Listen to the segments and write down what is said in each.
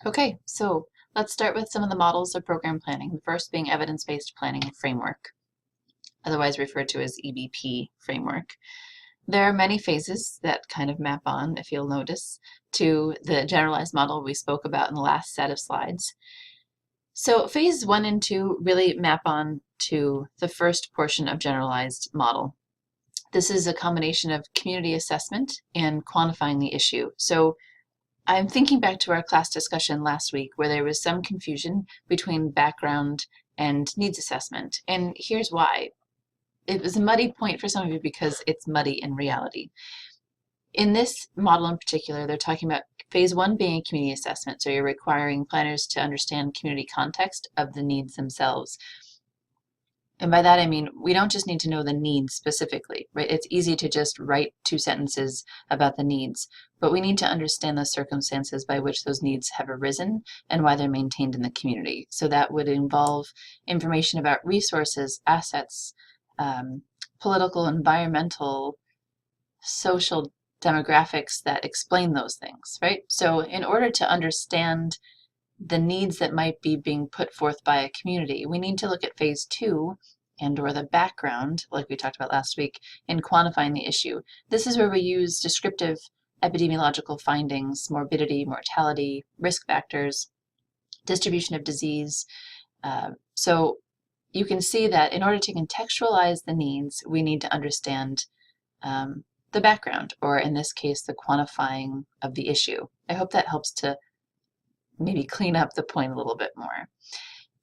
Okay, so let's start with some of the models of program planning, the first being evidence-based planning framework, otherwise referred to as EBP framework. There are many phases that kind of map on, if you'll notice, to the generalized model we spoke about in the last set of slides. So phase 1 and 2 really map on to the first portion of generalized model. This is a combination of community assessment and quantifying the issue. So I'm thinking back to our class discussion last week where there was some confusion between background and needs assessment. And here's why. It was a muddy point for some of you because it's muddy in reality. In this model in particular, they're talking about phase 1 being a community assessment. So you're requiring planners to understand community context of the needs themselves. And by that I mean, we don't just need to know the needs specifically, right? It's easy to just write 2 sentences about the needs, but we need to understand the circumstances by which those needs have arisen and why they're maintained in the community. So that would involve information about resources, assets, political, environmental, social demographics that explain those things, right? So in order to understand the needs that might be being put forth by a community, we need to look at phase 2 and or the background, like we talked about last week, in quantifying the issue. This is where we use descriptive epidemiological findings, morbidity, mortality, risk factors, distribution of disease. So you can see that in order to contextualize the needs, we need to understand the background, or in this case, the quantifying of the issue. I hope that helps to maybe clean up the point a little bit more.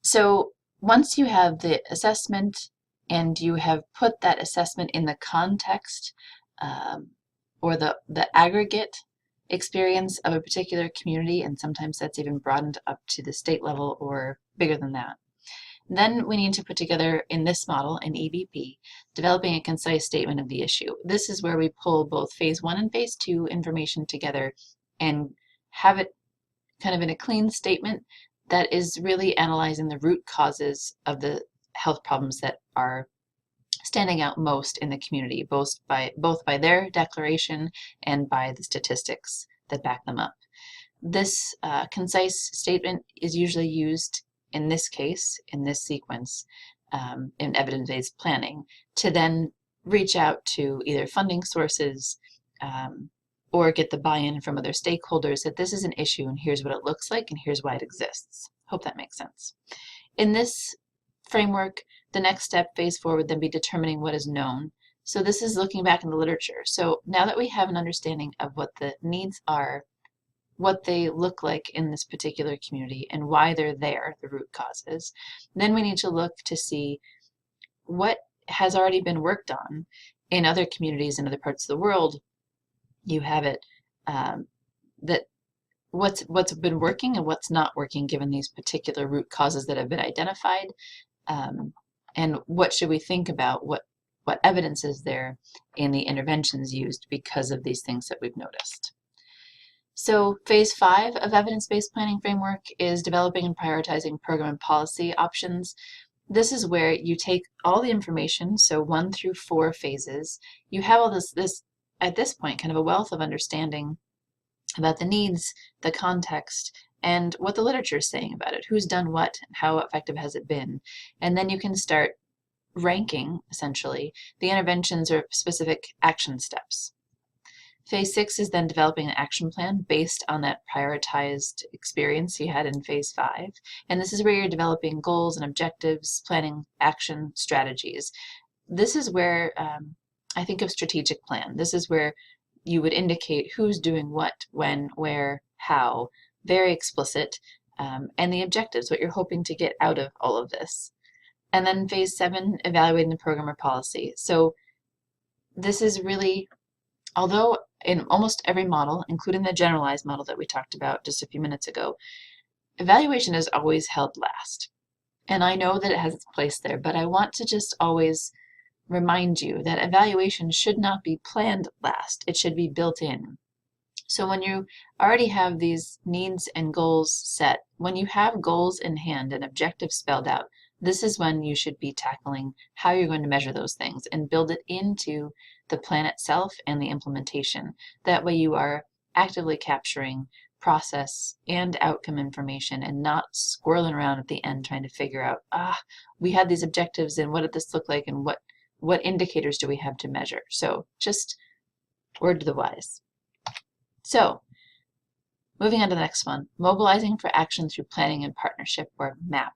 So once you have the assessment and you have put that assessment in the context or the aggregate experience of a particular community, and sometimes that's even broadened up to the state level or bigger than that, then we need to put together, in this model, in EBP, developing a concise statement of the issue. This is where we pull both phase 1 and phase 2 information together and have it kind of in a clean statement that is really analyzing the root causes of the health problems that are standing out most in the community, both by their declaration and by the statistics that back them up. This concise statement is usually used in this case, in this sequence, in evidence-based planning, to then reach out to either funding sources, or get the buy-in from other stakeholders that this is an issue and here's what it looks like and here's why it exists. Hope that makes sense. In this framework, the next step, phase 4, would then be determining what is known. So this is looking back in the literature. So now that we have an understanding of what the needs are, what they look like in this particular community and why they're there, the root causes, then we need to look to see what has already been worked on in other communities in other parts of the world. You have it that what's been working and what's not working given these particular root causes that have been identified, and what should we think about what evidence is there in the interventions used because of these things that we've noticed. So phase 5 of evidence-based planning framework is developing and prioritizing program and policy options. This is where you take all the information, so 1 through 4 phases. You have all this at this point, kind of a wealth of understanding about the needs, the context, and what the literature is saying about it, who's done what, and how effective has it been. And then you can start ranking, essentially, the interventions or specific action steps. Phase 6 is then developing an action plan based on that prioritized experience you had in phase 5. And this is where you're developing goals and objectives, planning action strategies. This is where I think of strategic plan. This is where you would indicate who's doing what, when, where, how, very explicit, and the objectives, what you're hoping to get out of all of this. And then phase 7, evaluating the program or policy. So this is really, although in almost every model, including the generalized model that we talked about just a few minutes ago, evaluation is always held last. And I know that it has its place there, but I want to just always remind you that evaluation should not be planned last. It should be built in. So when you already have these needs and goals set, when you have goals in hand and objectives spelled out, this is when you should be tackling how you're going to measure those things and build it into the plan itself and the implementation. That way you are actively capturing process and outcome information and not squirreling around at the end trying to figure out, we had these objectives and what did this look like and what indicators do we have to measure? So just word to the wise. So moving on to the next one, mobilizing for action through planning and partnership, or MAP.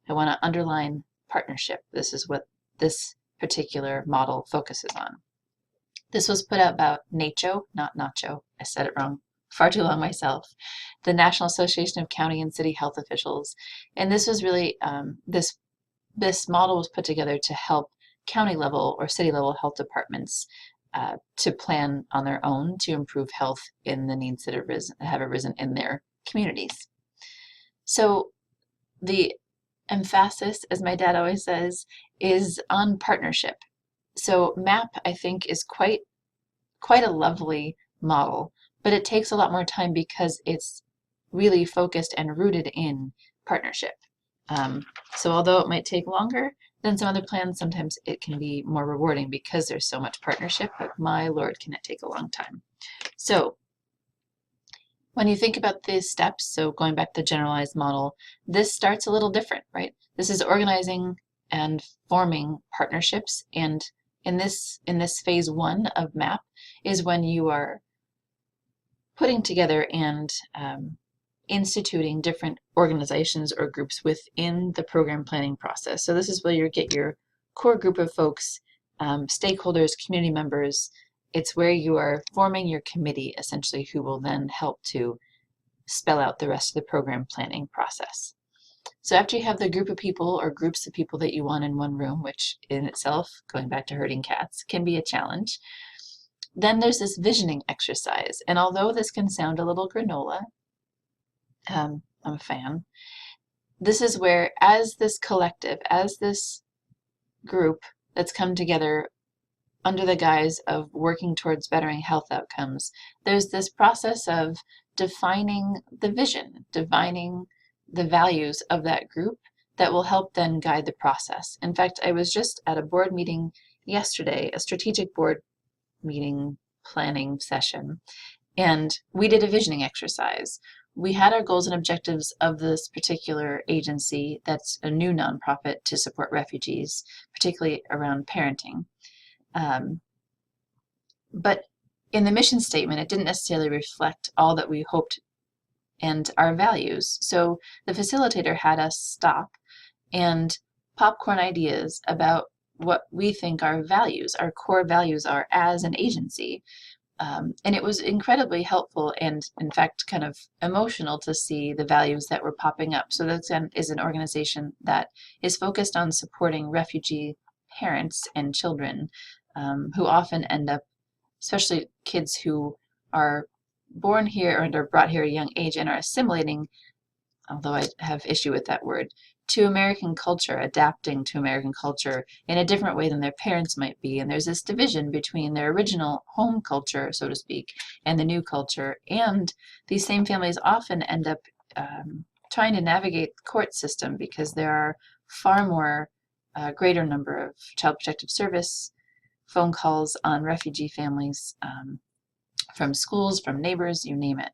I want to underline partnership. This is what this particular model focuses on. This was put out about NACHO, not Nacho. I said it wrong far too long myself. The National Association of County and City Health Officials. And this was really, this model was put together to help county level or city level health departments to plan on their own to improve health in the needs that have arisen in their communities. So the emphasis, as my dad always says, is on partnership. So MAP, I think, is quite a lovely model, but it takes a lot more time because it's really focused and rooted in partnership. So although it might take longer than some other plans, sometimes it can be more rewarding because there's so much partnership, but my Lord, can it take a long time. So when you think about these steps, so going back to the generalized model, this starts a little different, right? This is organizing and forming partnerships, and in this phase 1 of MAP is when you are putting together and instituting different organizations or groups within the program planning process. So this is where you get your core group of folks, stakeholders, community members. It's where you are forming your committee, essentially, who will then help to spell out the rest of the program planning process. So after you have the group of people or groups of people that you want in one room, which in itself, going back to herding cats, can be a challenge, then there's this visioning exercise. And although this can sound a little granola, I'm a fan, this is where, as this collective, as this group that's come together under the guise of working towards bettering health outcomes, there's this process of defining the vision, defining the values of that group that will help then guide the process. In fact, I was just at a board meeting yesterday, a strategic board meeting planning session, and we did a visioning exercise. We had our goals and objectives of this particular agency that's a new nonprofit to support refugees, particularly around parenting. But in the mission statement, it didn't necessarily reflect all that we hoped and our values. So the facilitator had us stop and popcorn ideas about what we think our values, our core values are as an agency. And it was incredibly helpful and, in fact, kind of emotional to see the values that were popping up. So that is an organization that is focused on supporting refugee parents and children who often end up, especially kids who are born here and are brought here at a young age and are assimilating, although I have issue with that word, to American culture, adapting to American culture in a different way than their parents might be. And there's this division between their original home culture, so to speak, and the new culture. And these same families often end up trying to navigate the court system because there are far more, greater number of Child Protective Service phone calls on refugee families from schools, from neighbors, you name it.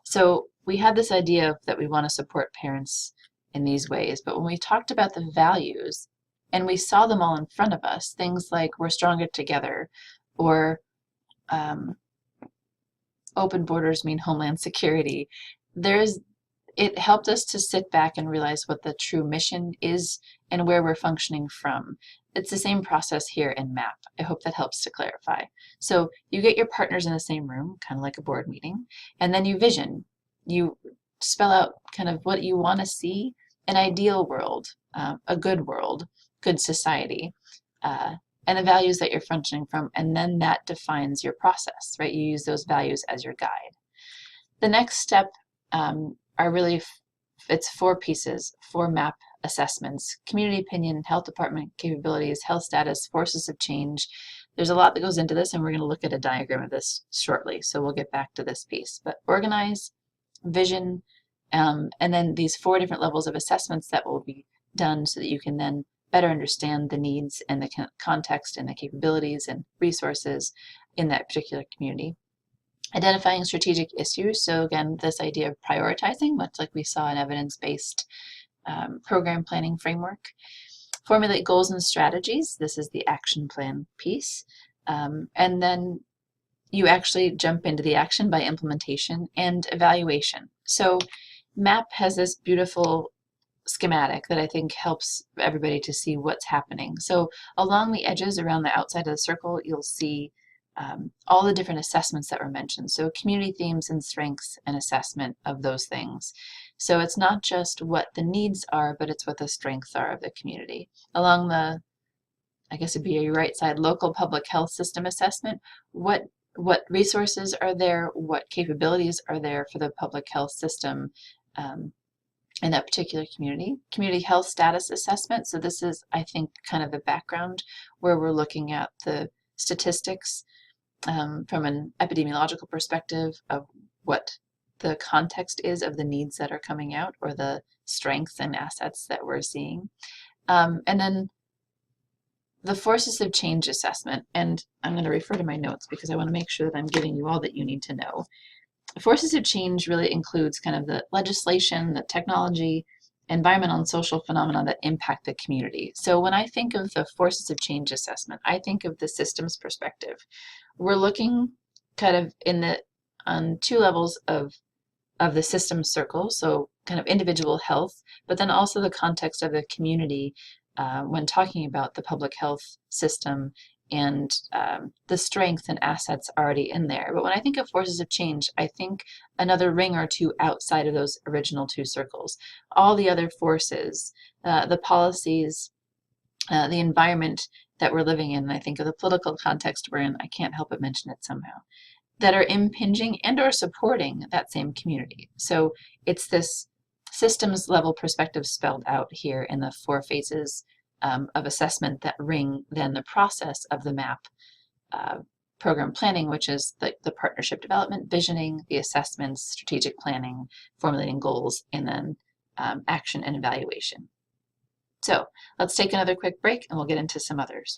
So we had this idea that we want to support parents in these ways, but when we talked about the values and we saw them all in front of us, things like we're stronger together, or open borders mean homeland security, it helped us to sit back and realize what the true mission is and where we're functioning from. It's the same process here in MAP. I hope that helps to clarify. So you get your partners in the same room, kind of like a board meeting, and then you vision. You spell out kind of what you want to see, an ideal world, a good world, good society, and the values that you're functioning from, and then that defines your process, right? You use those values as your guide. The next step are really, it's 4 pieces, 4 MAP assessments: community opinion, health department capabilities, health status, forces of change. There's a lot that goes into this, and we're going to look at a diagram of this shortly, so we'll get back to this piece. But organize, vision, and then these 4 different levels of assessments that will be done so that you can then better understand the needs and the context and the capabilities and resources in that particular community. Identifying strategic issues. So again, this idea of prioritizing, much like we saw in evidence-based program planning framework. Formulate goals and strategies. This is the action plan piece. And then you actually jump into the action by implementation and evaluation. So MAP has this beautiful schematic that I think helps everybody to see what's happening. So along the edges around the outside of the circle, you'll see all the different assessments that were mentioned. So community themes and strengths and assessment of those things. So it's not just what the needs are, but it's what the strengths are of the community. Along the, I guess it'd be your right side, local public health system assessment, what resources are there, what capabilities are there for the public health system in that particular community. Community health status assessment. So this is, I think, kind of the background where we're looking at the statistics from an epidemiological perspective of what the context is of the needs that are coming out or the strengths and assets that we're seeing. And then the forces of change assessment, and I'm going to refer to my notes because I want to make sure that I'm giving you all that you need to know. Forces of change really includes kind of the legislation, the technology, environmental and social phenomena that impact the community. So when I think of the forces of change assessment, I think of the systems perspective. We're looking kind of on two levels of the system circle, so kind of individual health, but then also the context of the community when talking about the public health system and the strengths and assets already in there. But when I think of forces of change, I think another ring or two outside of those original two circles. All the other forces, the policies, the environment that we're living in, and I think of the political context we're in, I can't help but mention it somehow, that are impinging and or supporting that same community. So it's this systems level perspective spelled out here in the 4 phases of assessment that ring then the process of the MAP program planning, which is the partnership development, visioning, the assessments, strategic planning, formulating goals, and then action and evaluation. So let's take another quick break and we'll get into some others.